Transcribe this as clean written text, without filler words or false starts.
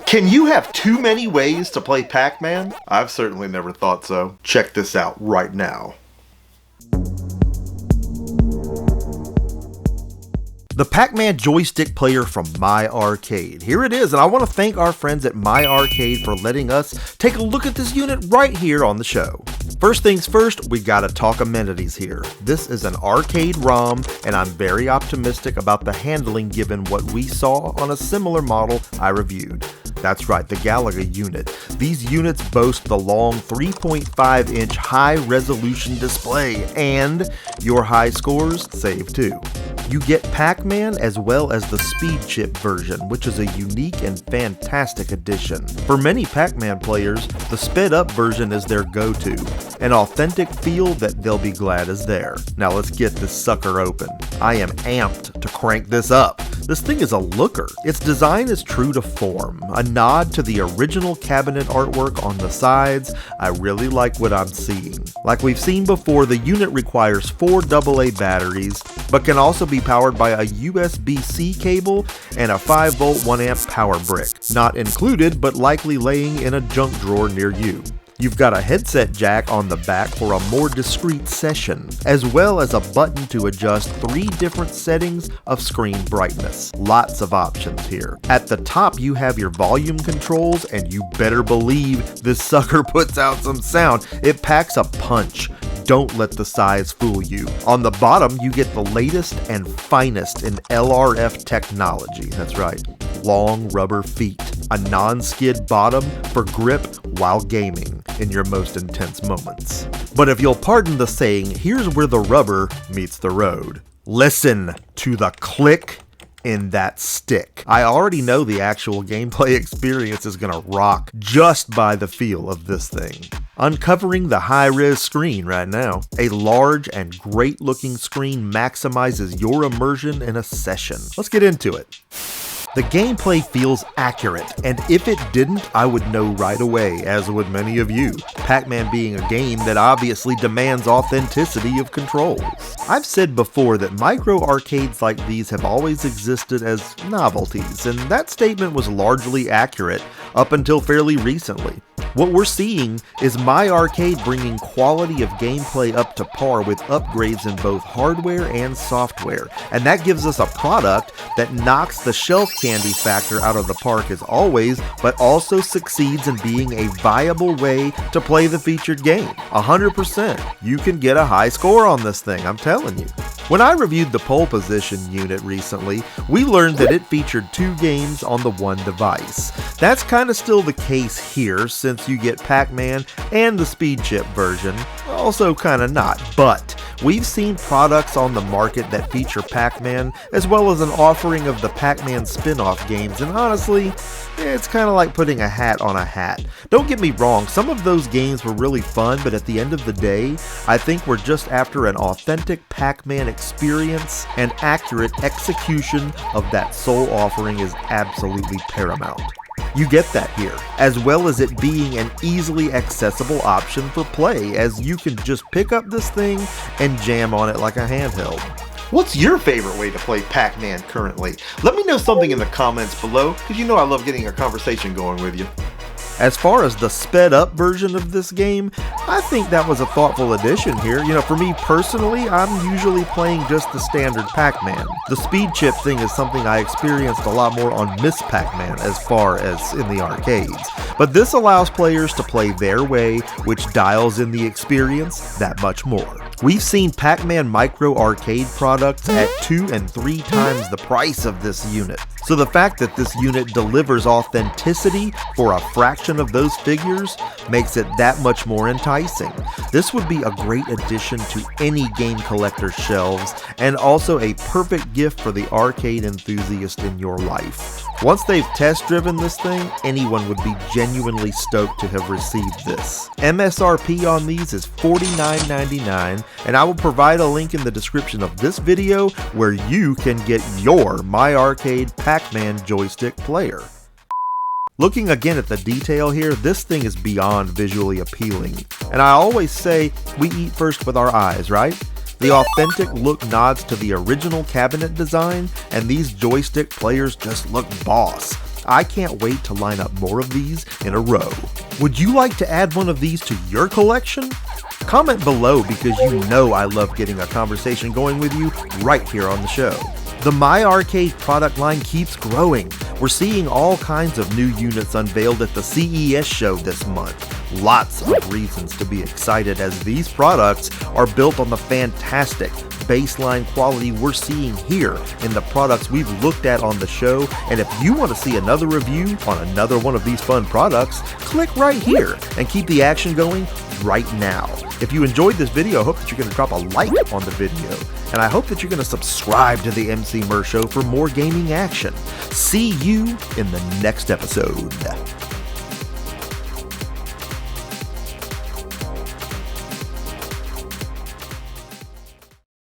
Can you have too many ways to play Pac-Man? I've certainly never thought so. Check this out right now. The Pac-Man Joystick player from myarcade. Here it is, and I want to thank our friends at myarcade for letting us take a look at this unit right here on the show. First things first, we gotta talk amenities here. This is an arcade ROM, and I'm very optimistic about the handling given what we saw on a similar model I reviewed. That's right, the Galaga unit. These units boast the long 3.5-inch high-resolution display, and your high scores save too. You get Pac-Man as well as the Speed Chip version, which is a unique and fantastic addition. For many Pac-Man players, the sped up version is their go-to, an authentic feel that they'll be glad is there. Now let's get this sucker open. I am amped to crank this up. This thing is a looker. Its design is true to form, a nod to the original cabinet artwork on the sides. I really like what I'm seeing. Like we've seen before, the unit requires 4 AA batteries, but can also be powered by a USB-C cable and a 5-volt 1-amp power brick. Not included, but likely laying in a junk drawer near you. You've got a headset jack on the back for a more discreet session, as well as a button to adjust 3 different settings of screen brightness. Lots of options here. At the top you have your volume controls, and you better believe this sucker puts out some sound. It packs a punch. Don't let the size fool you. On the bottom you get the latest and finest in LRF technology. That's right, long rubber feet. A non-skid bottom for grip while gaming in your most intense moments. But if you'll pardon the saying, here's where the rubber meets the road. Listen to the click in that stick. I already know the actual gameplay experience is gonna rock just by the feel of this thing. Uncovering the high-res screen right now. A large and great-looking screen maximizes your immersion in a session. Let's get into it. The gameplay feels accurate, and if it didn't, I would know right away, as would many of you. Pac-Man being a game that obviously demands authenticity of controls. I've said before that micro arcades like these have always existed as novelties, and that statement was largely accurate up until fairly recently. What we're seeing is myarcade bringing quality of gameplay up to par with upgrades in both hardware and software, and that gives us a product that knocks the shelf candy factor out of the park as always, but also succeeds in being a viable way to play the featured game. 100%. You can get a high score on this thing, I'm telling you. When I reviewed the pole position unit recently, we learned that it featured 2 games on the one device. That's kind of still the case here, since you get Pac-Man and the Speed Chip version. Also kind of not, but we've seen products on the market that feature Pac-Man, as well as an offering of the Pac-Man spin-off games, and honestly, it's kind of like putting a hat on a hat. Don't get me wrong, some of those games were really fun, but at the end of the day, I think we're just after an authentic Pac-Man experience, and accurate execution of that sole offering is absolutely paramount. You get that here, as well as it being an easily accessible option for play, as you can just pick up this thing and jam on it like a handheld. What's your favorite way to play Pac-Man currently? Let me know something in the comments below, because you know I love getting a conversation going with you. As far as the sped up version of this game, I think that was a thoughtful addition here. You know, for me personally, I'm usually playing just the standard Pac-Man. The Speed Chip thing is something I experienced a lot more on Miss Pac-Man as far as in the arcades. But this allows players to play their way, which dials in the experience that much more. We've seen Pac-Man micro arcade products at 2 and 3 times the price of this unit. So the fact that this unit delivers authenticity for a fraction of those figures makes it that much more enticing. This would be a great addition to any game collector's shelves, and also a perfect gift for the arcade enthusiast in your life. Once they've test driven this thing, anyone would be genuinely stoked to have received this. MSRP on these is $49.99, and I will provide a link in the description of this video where you can get your myarcade Pac-Man Joystick player. Looking again at the detail here, this thing is beyond visually appealing. And I always say, we eat first with our eyes, right? The authentic look nods to the original cabinet design, and these joystick players just look boss. I can't wait to line up more of these in a row. Would you like to add one of these to your collection? Comment below because you know I love getting a conversation going with you right here on the show. The myarcade product line keeps growing. We're seeing all kinds of new units unveiled at the CES show this month. Lots of reasons to be excited as these products are built on the fantastic baseline quality we're seeing here in the products we've looked at on the show. And if you want to see another review on another one of these fun products, click right here and keep the action going right now. If you enjoyed this video, I hope that you're going to drop a like on the video, and I hope that you're going to subscribe to the Emceemur Show for more gaming action. See you in the next episode.